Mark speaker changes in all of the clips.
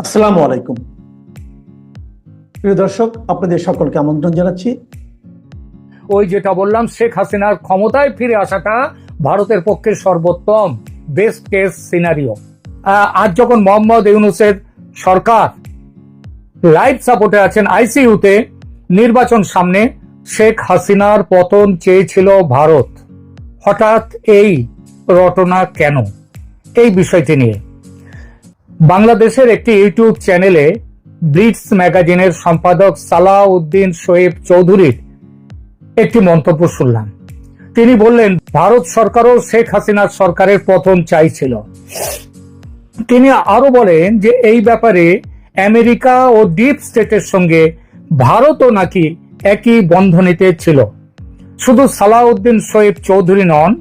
Speaker 1: আসসালামু আলাইকুম প্রিয় দর্শক, আপনাদের সকলকে আমন্ত্রণ জানাচ্ছি।
Speaker 2: ওই যেটা বললাম, শেখ হাসিনার ক্ষমতায় ফিরে আসাটা ভারতের পক্ষে সর্বোত্তম বেস্ট কেস সিনারিও। আজ যখন মোহাম্মদ ইউনূসের সরকার লাইফ সাপোর্টে আছেন আইসিইউতে, নির্বাচন সামনে, শেখ হাসিনার পতন চেয়েছিল ভারত। হঠাৎ এই রটনা কেন? এই বিষয়টি নিয়ে বাংলাদেশের একটি ইউটিউব চ্যানেলে ব্লিটজ ম্যাগাজিনের সম্পাদক সালাউদ্দিন শোয়েব চৌধুরীর একটি মন্তব্য শুনলাম। তিনি বললেন, ভারত সরকারও শেখ হাসিনার সরকারের পতন চাইছিল। তিনি আরো বলেন যে এই ব্যাপারে আমেরিকা ও ডিপ স্টেটের সঙ্গে ভারতও নাকি একই বন্ধনীতে ছিল। শুধু সালাউদ্দিন শোয়েব চৌধুরী নন,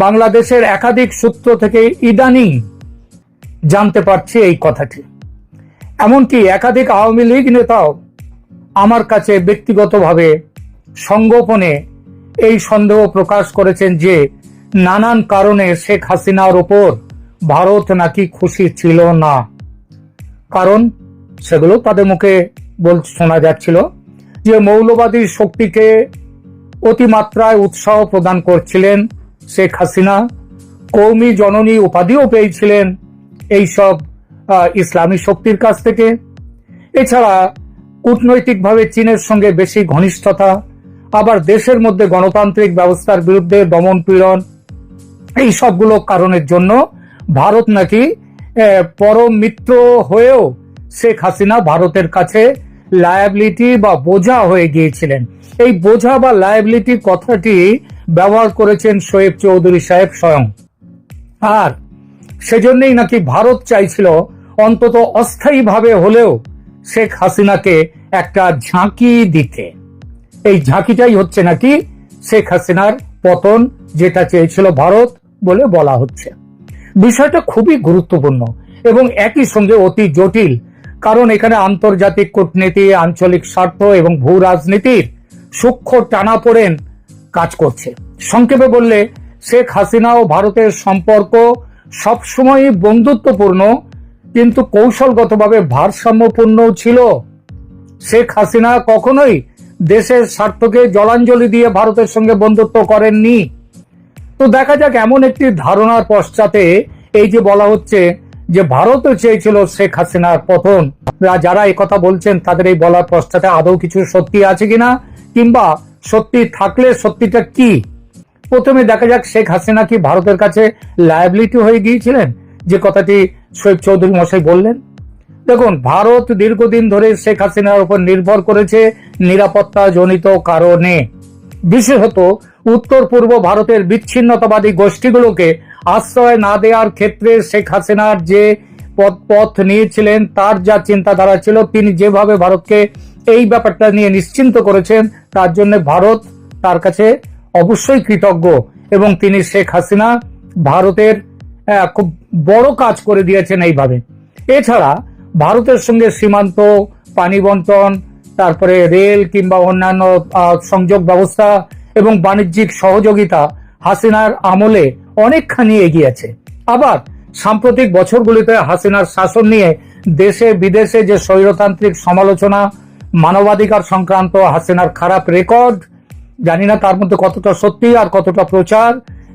Speaker 2: বাংলাদেশের একাধিক সূত্র থেকে ইদানিং জানতে পারছি এই কথাটি। এমনকি একাধিক আওয়ামী লীগ নেতাও আমার কাছে ব্যক্তিগতভাবে সংগোপনে এই সন্দেহ প্রকাশ করেছেন যে নানান কারণে শেখ হাসিনার ওপর ভারত নাকি খুশি ছিল না। কারণ সেগুলো তাদের মুখে শোনা যাচ্ছিল যে মৌলবাদী শক্তিকে অতিমাত্রায় উৎসাহ প্রদান করছিলেন শেখ হাসিনা, কৌমি জননী উপাধিও পেয়েছিলেন এইসব ইসলামী শক্তির কাছ থেকে। এছাড়া কূটনৈতিকভাবে চীনের সঙ্গে বেশি ঘনিষ্ঠতা, আবার দেশের মধ্যে গণতান্ত্রিক ব্যবস্থার বিরুদ্ধে দমন পীড়ন, এই সবগুলো কারণের জন্য ভারত নাকি পরম মিত্র হয়েও শেখ হাসিনা ভারতের কাছে লায়াবিলিটি বা বোঝা হয়ে গিয়েছিলেন। এই বোঝা বা লায়াবিলিটি কথাটি ব্যবহার করেছেন শোয়েব চৌধুরী সাহেব স্বয়ং। আর সেজন্যই নাকি ভারত চাইছিল অন্তত অস্থায়ীভাবে হলেও শেখ হাসিনাকে একটা ঝাঁকি দিতে। এই ঝাঁকিটাই হচ্ছে নাকি শেখ হাসিনার পতন, যেটা চেয়েছিল ভারত বলে বলা হচ্ছে। বিষয়টা খুবই গুরুত্বপূর্ণ এবং একই সঙ্গে অতি জটিল, কারণ এখানে আন্তর্জাতিক কূটনীতি, আঞ্চলিক স্বার্থ এবং ভূ রাজনীতির সূক্ষ্ম টানাপোড়েন কাজ করছে। সংক্ষেপে বললে, শেখ হাসিনা ও ভারতের সম্পর্ক সবসময়ই বন্ধুত্বপূর্ণ, কিন্তু কৌশলগতভাবে ভারসাম্যপূর্ণ ছিল। শেখ হাসিনা কখনোই দেশের স্বার্থকে জলাঞ্জলি দিয়ে ভারতের সঙ্গে বন্ধুত্ব করেননি। তো দেখা যাক, এমন একটি ধারণার পশ্চাতে এই যে বলা হচ্ছে যে ভারতও চেয়েছিল শেখ হাসিনার পতন, যারা এই কথা বলছেন তাদের এই বলার পশ্চাতে আদৌ কিছু সত্যি আছে কিনা, কিংবা সত্যি থাকলে সত্যিটা কি। প্রথমে দেখা যাক, শেখ হাসিনা কি ভারতের কাছে লায়াবিলিটি হয়ে গিয়েছিলেন, যে কথাটি শোয়েব চৌধুরী মশাই বললেন। দেখুন, ভারত দীর্ঘদিন ধরে শেখ হাসিনার উপর নির্ভর করেছে নিরাপত্তা জনিত কারণে। বিশেষত উত্তর পূর্ব ভারতের বিচ্ছিন্নতাবাদী গোষ্ঠীগুলোকে আশ্রয় না দেওয়ার ক্ষেত্রে শেখ হাসিনার যে পথ নিয়েছিলেন, তার যা চিন্তাধারা ছিল, তিনি যেভাবে ভারতকে এই ব্যাপারটা নিয়ে নিশ্চিন্ত করেছেন, তার জন্য ভারত তার কাছে অবশ্যই কৃতজ্ঞ। এবং তিনি শেখ হাসিনা ভারতের খুব বড় কাজ করে দিয়েছেন এইভাবে। এছাড়া ভারতের সঙ্গে সীমান্ত, পানি বন্টন, তারপরে রেল কিংবা অন্যান্য সংযোগ ব্যবস্থা এবং বাণিজ্যিক সহযোগিতা হাসিনার আমলে অনেকখানি এগিয়েছে। আবার সাম্প্রতিক বছরগুলিতে হাসিনার শাসন নিয়ে দেশে বিদেশে যে স্বৈরতান্ত্রিক সমালোচনা, মানবাধিকার সংক্রান্ত হাসিনার খারাপ রেকর্ড, জানি না তার মধ্যে কতটা সত্যি আর কতটা প্রচার,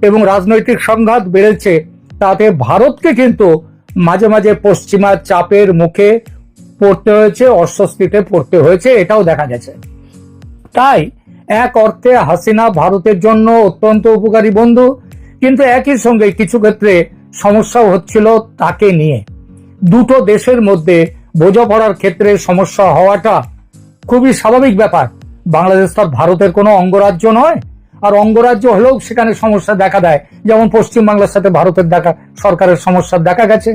Speaker 2: এবং রাজনৈতিক সংঘাত বেড়েছে, তাতে ভারতকে কিন্তু মাঝে মাঝে পশ্চিমা চাপের মুখে পড়তে হয়েছে, অস্বস্তিতে পড়তে হয়েছে, এটাও দেখা গেছে। তাই এক অর্থে হাসিনা ভারতের জন্য অত্যন্ত উপকারী বন্ধু, কিন্তু একই সঙ্গে কিছু ক্ষেত্রে সমস্যাও হচ্ছিল তাকে নিয়ে। দুটো দেশের মধ্যে বোঝাপড়ার ক্ষেত্রে সমস্যা হওয়াটা খুবই স্বাভাবিক ব্যাপার। বাংলাদেশ তো ভারতের কোনো অঙ্গরাজ্য নয়, আর অঙ্গরাজ্য হলেও সেখানে সমস্যা দেখা দেয়, যেমন পশ্চিম বাংলার সাথে ভারতের সরকারের সমস্যা দেখা গেছে।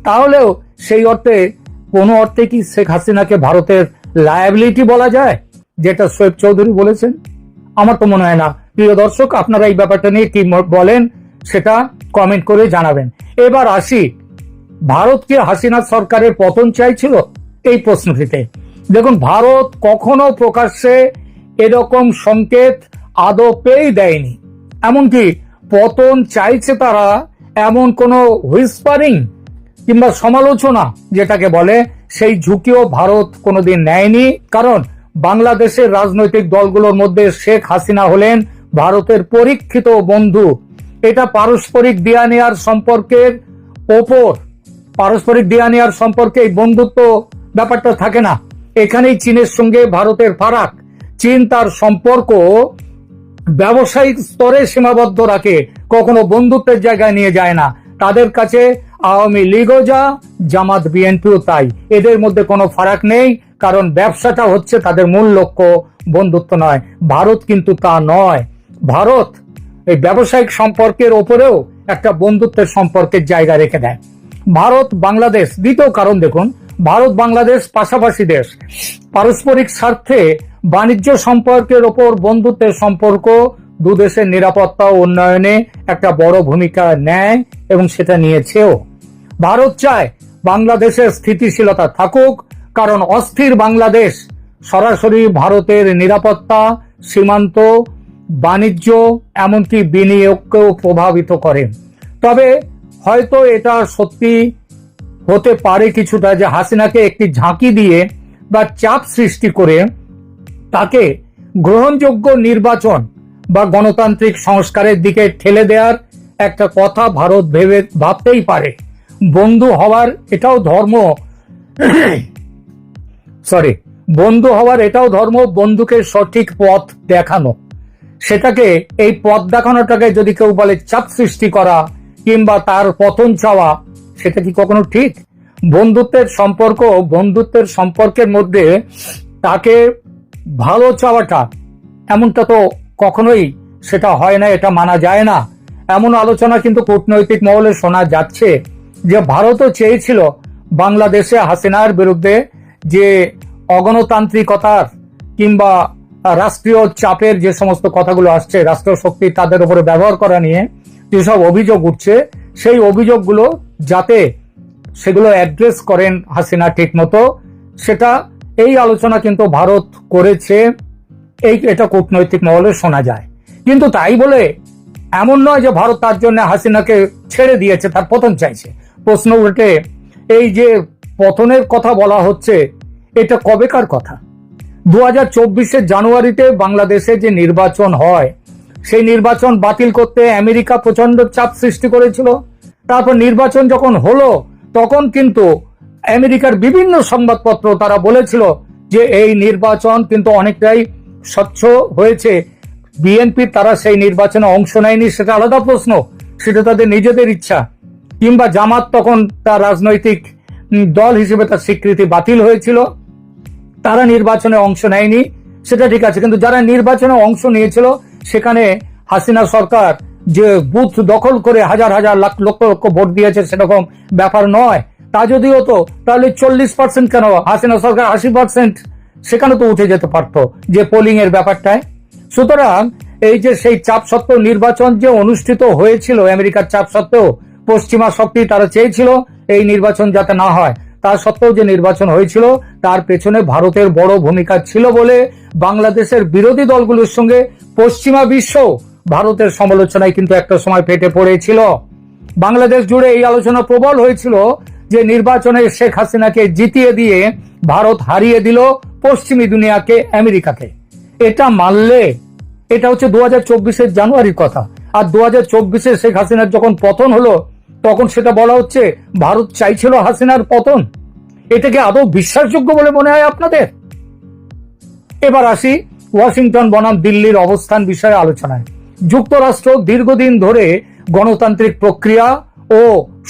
Speaker 2: তাহলেও সেই অর্থে কোনো অর্থে কি শেখ হাসিনাকে ভারতের লায়াবিলিটি বলা যায়, যেটা শোয়েব চৌধুরী বলেছেন? আমার তো মনে হয় না। প্রিয় দর্শক, আপনারা এই ব্যাপারটা নিয়ে কি বলেন সেটা কমেন্ট করে জানাবেন। এবার আসি, ভারত কি হাসিনা সরকারের পতন চাইছিল এই প্রশ্নটিতে। দেখুন, ভারত কখনো প্রকাশ্যে এরকম সংকেত আদপেই দেয়নি। এমনকি পতন চাইছে তারা এমন কোনো হুইসপারিং কিংবা সমালোচনা যেটাকে বলে, সেই ঝুঁকিও ভারত কোনোদিন নেয়নি। কারণ বাংলাদেশের রাজনৈতিক দলগুলোর মধ্যে শেখ হাসিনা হলেন ভারতের পরীক্ষিত বন্ধু। এটা পারস্পরিক দেয়া নেয়ার সম্পর্কের ওপর, পারস্পরিক দেয়া নেয়ার সম্পর্কে এই বন্ধুত্ব ব্যাপারটা থাকে না। এখানেই চীনের সঙ্গে ভারতের ফারাক। চীন তার সম্পর্ক ব্যবসায়িক স্তরে সীমাবদ্ধ রাখে, কখনো বন্ধুত্বের জায়গায় নিয়ে যায় না। তাদের কাছে আওয়ামী লীগও যা, জামাত বিএনপিও তাই। এদের মধ্যে কোনো ফারাক নেই, কারণ ব্যবসাটা হচ্ছে তাদের মূল লক্ষ্য, বন্ধুত্ব নয়। ভারত কিন্তু তা নয়। ভারত এই ব্যবসায়িক সম্পর্কের ওপরেও একটা বন্ধুত্বের সম্পর্কের জায়গা রেখে দেয়। ভারত বাংলাদেশ দ্বিতীয় কারণ দেখুন, ভারত বাংলাদেশ পাশাপাশি দেশ, পারস্পরিক স্বার্থে বাণিজ্য সম্পর্কের ওপর বন্ধুত্বের সম্পর্ক দু দেশের নিরাপত্তা ও উন্নয়নে একটা বড় ভূমিকা নেয় এবং সেটা নিয়েছেও। ভারত চায় বাংলাদেশের স্থিতিশীলতা থাকুক, কারণ অস্থির বাংলাদেশ সরাসরি ভারতের নিরাপত্তা, সীমান্ত, বাণিজ্য, এমনকি বিনিয়োগকেও প্রভাবিত করে। তবে হয়তো এটা সত্যি হতে পারে কিছুটা যে হাসিনাকে একটি ঝাঁকি দিয়ে বা চাপ সৃষ্টি করে তাকে গ্রহণযোগ্য নির্বাচন বা গণতান্ত্রিক সংস্কারের দিকে ঠেলে দেওয়ার একটা কথা ভারত ভাবতেই পারে। বন্ধু হওয়ার এটাও ধর্ম, বন্ধু হওয়ার এটাও ধর্ম, বন্ধুকে সঠিক পথ দেখানো। সেটাকে, এই পথ দেখানোটাকে যদি কেউ বলে চাপ সৃষ্টি করা কিংবা তার পতন চাওয়া, সেটা কি কখনো ঠিক? বন্ধুত্বের সম্পর্কের মধ্যে তাকে ভালো চাওয়াটা, এমনটা তো কখনোই সেটা হয় না, এটা মানা যায় না। এমন আলোচনা কিন্তু কূটনৈতিক মহলে শোনা যাচ্ছে যে ভারতও চেয়েছিল বাংলাদেশে হাসিনার বিরুদ্ধে যে অগণতান্ত্রিকতার কিংবা রাষ্ট্রীয় চাপের যে সমস্ত কথাগুলো আসছে, রাষ্ট্রীয় শক্তি তাদের উপরে ব্যবহার করা নিয়ে যেসব অভিযোগ উঠছে, সেই অভিযোগগুলো যাতে সেগুলো অ্যাড্রেস করেন হাসিনা ঠিক মতো, সেটা এই আলোচনা কিন্তু ভারত করেছে, এটা কূটনৈতিক মহলে শোনা যায়। কিন্তু তাই বলে এমন নয় যে ভারত তার জন্য হাসিনাকে ছেড়ে দিয়েছে, তার পতন চাইছে। প্রশ্ন উঠে, এই যে পতনের কথা বলা হচ্ছে, এটা কবেকার কথা? 2024 জানুয়ারিতে বাংলাদেশে যে নির্বাচন হয়, সেই নির্বাচন বাতিল করতে আমেরিকা প্রচন্ড চাপ সৃষ্টি করেছিল। তারপর নির্বাচন যখন হলো, তখন কিন্তু আমেরিকার বিভিন্ন সংবাদপত্র তারা বলেছিল যে এই নির্বাচন কিন্তু অনেকটাই স্বচ্ছ হয়েছে। বিএনপি তারা সেই নির্বাচনে অংশ নেয়নি, সেটা আলাদা প্রশ্ন, সেটা তাদের নিজেদের ইচ্ছা। কিংবা জামাত তখন তার রাজনৈতিক দল হিসেবে তার স্বীকৃতি বাতিল হয়েছিল, তারা নির্বাচনে অংশ নেয়নি, সেটা ঠিক আছে। কিন্তু যারা নির্বাচনে অংশ নিয়েছিল, সেখানে হাসিনা সরকার যে বুথ দখল করে হাজার হাজার লক্ষ লক্ষ ভোট দিয়েছে, সেরকম ব্যাপার নয়। তা যদি হতো তাহলে 40% কেন, হাসিনা সরকার 80% সেখানে তো উঠে যেতে পারত যে পোলিং এর ব্যাপারটায়। সুতরাং এই যে সেই চাপ সত্ত্বেও নির্বাচন যে অনুষ্ঠিত হয়েছিল, আমেরিকার চাপ সত্ত্বেও পশ্চিমা শক্তি তারা চেয়েছিল এই নির্বাচন যাতে না হয়, তার সত্ত্বেও যে নির্বাচন হয়েছিল তার পেছনে ভারতের বড় ভূমিকা ছিল বলে বাংলাদেশের বিরোধী দলগুলোর সঙ্গে পশ্চিমা বিশ্ব ভারতের সমালোচনায় কিন্তু একটা সময় ফেটে পড়েছিল। বাংলাদেশ জুড়ে এই আলোচনা প্রবল হয়েছিল যে নির্বাচনে শেখ হাসিনাকে জিতিয়ে দিয়ে ভারত হারিয়ে দিল পশ্চিমী দুনিয়াকে, আমেরিকাকে। এটা মানলে, এটা হচ্ছে 2024 জানুয়ারির কথা। আর 2024 শেখ হাসিনার যখন পতন হলো, তখন সেটা বলা হচ্ছে ভারত চাইছিল হাসিনার পতন। এটাকে আদৌ বিশ্বাসযোগ্য বলে মনে হয় আপনাদের? এবার আসি ওয়াশিংটন বনাম দিল্লির অবস্থান বিষয়ে আলোচনায়। যুক্তরাষ্ট্র দীর্ঘদিন ধরে গণতান্ত্রিক প্রক্রিয়া ও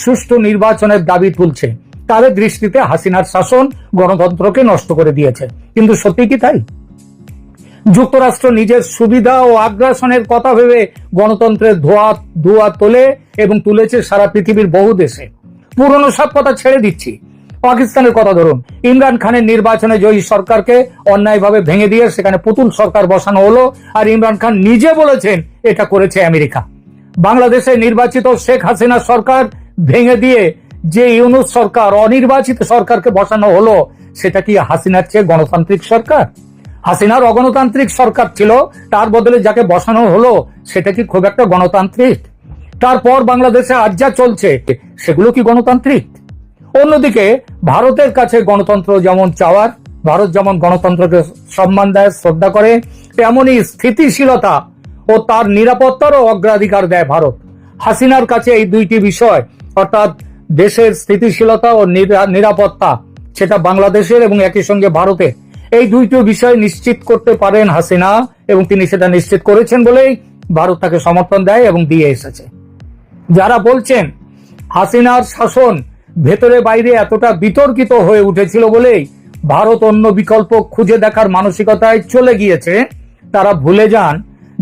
Speaker 2: সুষ্ঠু নির্বাচনের দাবি তুলছে। তাদের দৃষ্টিতে হাসিনার শাসন গণতন্ত্রকে নষ্ট করে দিয়েছে। কিন্তু সত্যি কি তাই? যুক্তরাষ্ট্র নিজের সুবিধা ও আগ্রাসনের কথা ভেবে গণতন্ত্রের ধোয়া তোলে এবং তুলেছে সারা পৃথিবীর বহু দেশে। পুরনো সব কথা ছেড়ে দিচ্ছি। পাকিস্তানের কথা ধরুন, ইমরান খানের নির্বাচনে জয়ী সরকারকে অন্যায়ভাবে ভেঙে দিয়ে সেখানে পুতুল সরকার বসানো হলো, আর ইমরান খান নিজে বলেছেন এটা করেছে আমেরিকা। বাংলাদেশে নির্বাচিত শেখ হাসিনা সরকার ভেঙে দিয়ে যে ইউনূস সরকার, অনির্বাচিত সরকারকে বসানো হলো, সেটা কি হাসিনার চেয়ে গণতান্ত্রিক সরকার? হাসিনার অগণতান্ত্রিক সরকার ছিল, তার বদলে যাকে বসানো হলো সেটা কি খুব একটা গণতান্ত্রিক? তারপর বাংলাদেশে আজ যা চলছে সেগুলো কি গণতান্ত্রিক? অন্যদিকে ভারতের কাছে গণতন্ত্র যেমন চাওয়ার, ভারত যেমন গণতন্ত্রকে সম্মান দেয়, শ্রদ্ধা করে, তেমনই স্থিতিশীলতা ও তার নিরাপত্তারও অগ্রাধিকার দেয় ভারত। হাসিনার কাছে এই দুইটি বিষয়, অর্থাৎ দেশের স্থিতিশীলতা ও নিরাপত্তা, সেটা বাংলাদেশের এবং একই সঙ্গে ভারতের, এই দুইটি বিষয় নিশ্চিত করতে পারেন হাসিনা, এবং তিনি সেটা নিশ্চিত করেছেন বলেই ভারত তাকে সমর্থন দেয় এবং দিয়ে এসেছে। যারা বলছেন হাসিনার শাসন ভেতরে বাইরে এতটা বিতর্কিত হয়ে উঠেছিল বলেই ভারত অন্য বিকল্প খুঁজে দেখার মানসিকতায় চলে গিয়েছে, তারা ভুলে যান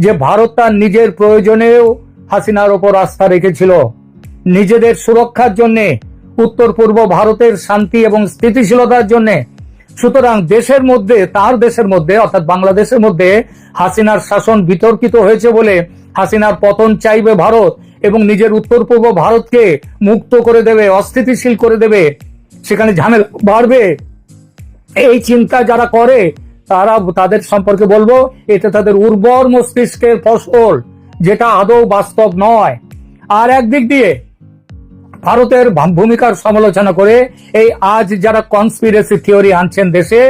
Speaker 2: যে ভারত তার নিজের প্রয়োজনেও হাসিনার ওপর আস্থা রেখেছিল, নিজেদের সুরক্ষার জন্যে, উত্তর পূর্ব ভারতের শান্তি এবং স্থিতিশীলতার জন্যে। সুতরাং দেশের মধ্যে, তার দেশের মধ্যে অর্থাৎ বাংলাদেশের মধ্যে হাসিনার শাসন বিতর্কিত হয়েছে বলে হাসিনার পতন চাইবে ভারত এবং নিজের উত্তর পূর্ব ভারতকে মুক্ত করে দেবে, অস্থিতিশীল করে দেবে, সেখানে ঝামেলা বাড়বে, এই চিন্তা যারা করে তাদের সম্পর্কে বলবো এটা তাদের উর্বর মস্তিষ্কের ফসল, যেটা আদৌ বাস্তব নয়। আর একদিক দিয়ে ভারতের ভূমিকার সমালোচনা করে এই আজ যারা কনস্পিরেসি থিওরি আনছেন দেশে,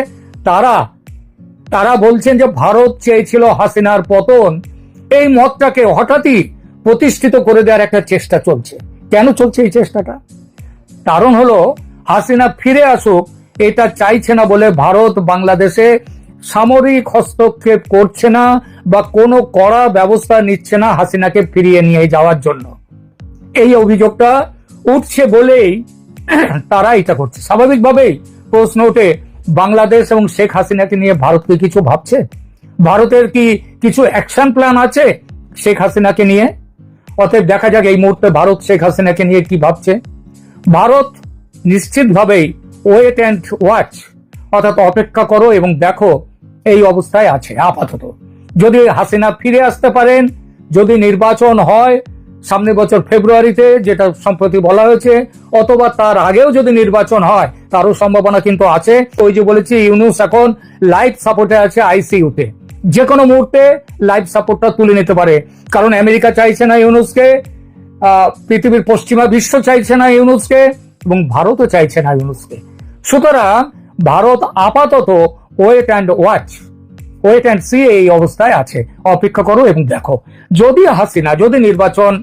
Speaker 2: তারা বলছেন যে ভারত চেয়েছিল হাসিনার পতন, এই মতটাকে হঠাৎই প্রতিষ্ঠিত করে দেওয়ার একটা চেষ্টা চলছে। কেন চলছে এই চেষ্টাটা? কারণ হলো হাসিনা ফিরে আসুক এটা চাইছে না বলে ভারত বাংলাদেশে সামরিক হস্তক্ষেপ করছে না বা কোনো কড়া ব্যবস্থা নিচ্ছে না হাসিনাকে ফিরিয়ে নিয়ে যাওয়ার জন্য। এই অভিযোগটা উঠছে বলেই তারা এটা করছে। স্বাভাবিকভাবেই প্রশ্ন ওঠে, বাংলাদেশ এবং শেখ হাসিনাকে নিয়ে ভারত কি কিছু ভাবছে? ভারতের কি কিছু অ্যাকশন প্ল্যান আছে শেখ হাসিনাকে নিয়ে? অতএব দেখা যাক এই মুহূর্তে ভারত শেখ হাসিনাকে নিয়ে কি ভাবছে। ভারত নিশ্চিতভাবেই ওয়েট অ্যান্ড ওয়াচ, অর্থাৎ অপেক্ষা করো এবং দেখো, এই অবস্থায় আছে আপাতত। যদি হাসিনা ফিরে আসতে পারেন, যদি নির্বাচন হয় সামনের বছর ফেব্রুয়ারিতে, যেটা সম্প্রতি বলা হয়েছে, অথবা তার আগেও যদি নির্বাচন হয়, তারও সম্ভাবনা কিন্তু আছে। ওই যে বলেছি, ইউনূস এখন লাইফ সাপোর্টে আছে আইসিইউতে, যে কোনো মুহূর্তে লাইফ সাপোর্টটা তুলে নিতে পারে। কারণ আমেরিকা চাইছে না ইউনূসকে, পৃথিবীর পশ্চিমা বিশ্ব চাইছে না ইউনূসকে, এবং ভারতও চাইছে না ইউনূসকে। সুতরাং ভারত আপাতত wait and watch, wait and see এই অবস্থায় আছে। অপেক্ষা করো এবং দেখো, যদি নির্বাচন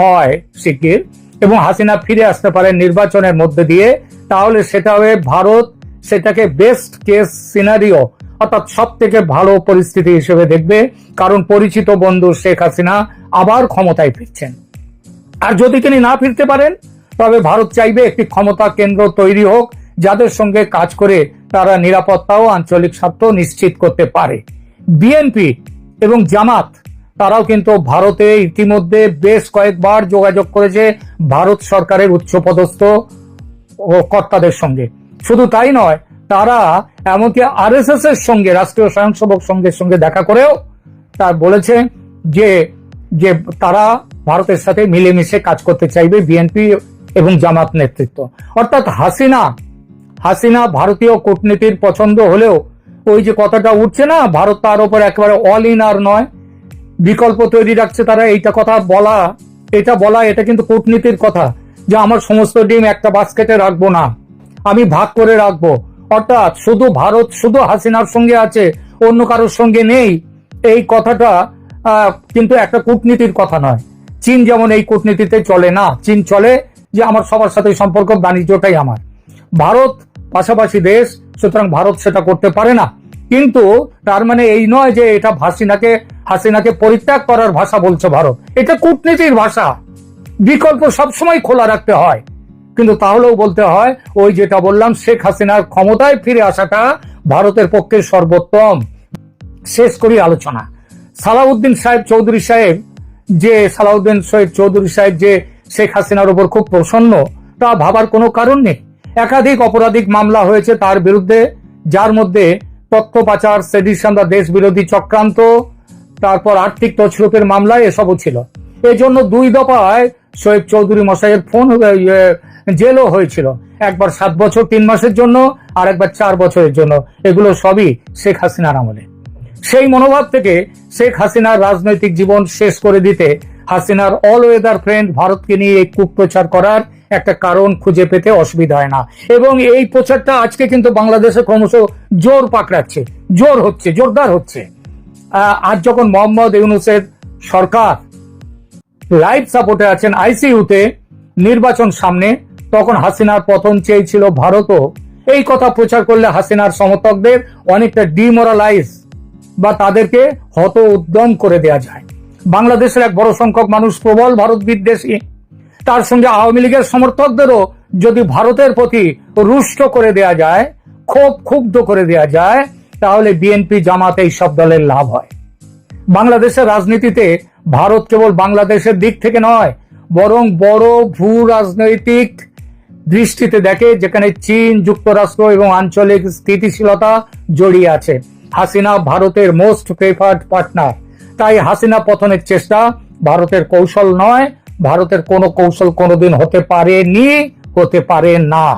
Speaker 2: হয় শিগগির এবং হাসিনা ফিরে আসতে পারে নির্বাচনের মধ্যে দিয়ে, তাহলে সেটা হবে ভারত সেটাকে বেস্ট কেস সিনারিও, অর্থাৎ সব থেকে ভালো পরিস্থিতি হিসেবে দেখবে। কারণ পরিচিত বন্ধু শেখ হাসিনা আবার ক্ষমতায় ফিরছেন। আর যদি তিনি না ফিরতে পারেন, তবে ভারত চাইবে একটি ক্ষমতা কেন্দ্র তৈরি হোক, যাদের সঙ্গে কাজ করে তারা নিরাপত্তা ও আঞ্চলিক স্বার্থ নিশ্চিত করতে পারে। বিএনপি এবং জামাত তারাও কিন্তু ভারতে ইতিমধ্যে বেশ কয়েকবার যোগাযোগ করেছে ভারত সরকারের উচ্চপদস্থ কর্তাদের সঙ্গে। শুধু তাই নয়, তারা এমনকি আরএসএস এর সঙ্গে, রাষ্ট্রীয় স্বয়ংসেবক সংঘের সঙ্গে দেখা করেও তার বলেছে যে তারা ভারতের সাথে মিলেমিশে কাজ করতে চাইবে, বিএনপি এবং জামাত নেতৃত্ব। অর্থাৎ হাসিনা ভারতীয় কূটনীতির পছন্দ হলেও ওই যে কথাটা উঠছে না, ভারত তার উপর একেবারে অল ইন আর নয়, বিকল্প তৈরি রাখছে তারা। এটা কিন্তু কূটনীতির কথা, যে আমার সমস্ত ডিম একটা বাস্কেটে রাখবো না, আমি ভাগ করে রাখবো। অর্থাৎ ভারত শুধু হাসিনার সঙ্গে আছে, অন্য কারোর সঙ্গে নেই, এই কথাটা কিন্তু একটা কূটনীতির কথা নয়। চীন যেমন এই কূটনীতিতে চলে না, চীন চলে যে আমার সবার সাথে সম্পর্ক, বাণিজ্যটাই আমার। ভারত পাশাপাশি দেশ, সুতরাং ভারত সেটা করতে পারে না। কিন্তু তার মানে এই নয় যে এটা হাসিনাকে পরিত্যাগ করার ভাষা বলছে ভারত। এটা কূটনীতির ভাষা, বিকল্প সবসময় খোলা রাখতে হয়। কিন্তু তাহলেও বলতে হয়, ওই যেটা বললাম, শেখ হাসিনার ক্ষমতায় ফিরে আসাটা ভারতের পক্ষে সর্বোত্তম। শেষ করি আলোচনা। সালাউদ্দিন চৌধুরী সাহেব যে শেখ হাসিনার উপর খুব প্রসন্ন, তা ভাবার কোনো কারণ নেই। একাধিক অপরাধিক মামলা হয়েছে তার বিরুদ্ধে, যার মধ্যে তথ্য পাচার, সেডিশন বা দেশ বিরোধী চক্রান্ত, তারপর আর্থিক তছরূপের মামলায় এসবও ছিল। এই জন্য 2 দফায় শোয়েব চৌধুরী মশাইয়ের জেলও হয়েছিল, একবার 7 বছর 3 মাসের জন্য, আর একবার 4 বছরের জন্য। এগুলো সবই শেখ হাসিনার আমলে। সেই মনোভাব থেকে শেখ হাসিনার রাজনৈতিক জীবন শেষ করে দিতে হাসিনার অল ওয়েদার ফ্রেন্ড ভারতকে নিয়ে কুপ্রচার করার একটা কারণ খুঁজে পেতে অসুবিধা হয় না। এবং এই প্রচারটা আজকে কিন্তু বাংলাদেশে ক্রমশ জোর পাকড়াচ্ছে, জোরদার হচ্ছে। আজ যখন মোহাম্মদ ইউনূসের সরকার লাইফ সাপোর্টে আছেন আইসিইউতে, নির্বাচন সামনে, তখন হাসিনার পতন চেয়েছিল ভারতও। এই কথা প্রচার করলে হাসিনার সমর্থকদের অনেকটা ডিমোরালাইজ বা তাদেরকে হত উদ্যম করে দেয়া যায়। বাংলাদেশের এক বড় সংখ্যক মানুষ প্রবল ভারত বিদ্বেষী, তার সঙ্গে আওয়ামী লীগের সমর্থকদেরও যদি ভারতের প্রতি রুষ্ট করে দেয়া যায়, ক্ষুব্ধ করে দেয়া যায়, তাহলে বিএনপি জামাত এই সব দলের লাভ হয়। বাংলাদেশের রাজনীতিতে ভারত কেবল বাংলাদেশের দিক থেকে নয়, বরং বড় ভূ রাজনৈতিক দৃষ্টিতে দেখে, যেখানে চীন, যুক্তরাষ্ট্র এবং আঞ্চলিক স্থিতিশীলতা জড়িয়ে আছে। হাসিনা ভারতের মোস্ট প্রেফার্ড পার্টনার। তাই হাসিনা পতনের চেষ্টা ভারতের কৌশল নয়, ভারতের কোনো কৌশল কোনোদিন হতে পারে না।